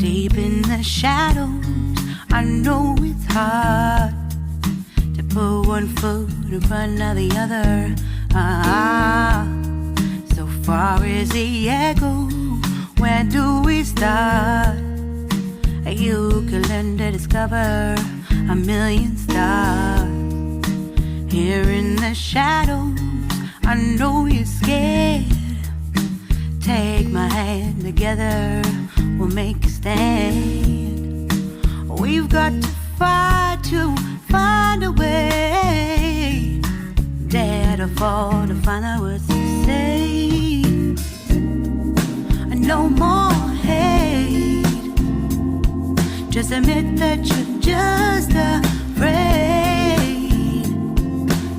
Deep in the shadows, I know it's hard to put one foot in front of the other. So far as the echo, where do we start? You can learn to discover a million stars. Here in the shadows, I know you're scared. Take my hand, together we'll make a stand. We've got to fight to find a way. Dare to fall to find out what to say. No more hate. Just admit that you're just afraid.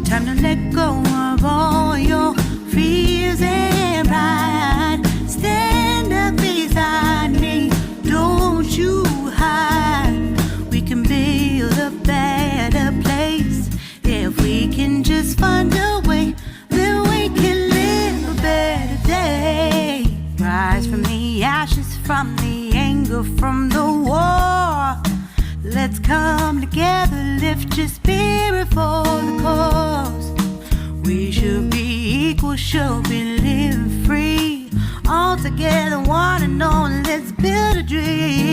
Time to let go of all your fears and pride. Stand up beside me, don't you hide. We can build a better place. If we can just find a way, then we can live a better day. Rise from the ashes, from the anger, from the war. Let's come together, lift your spirit for the cause. We should be equal, should be living free. All together, one and all, let's build a dream.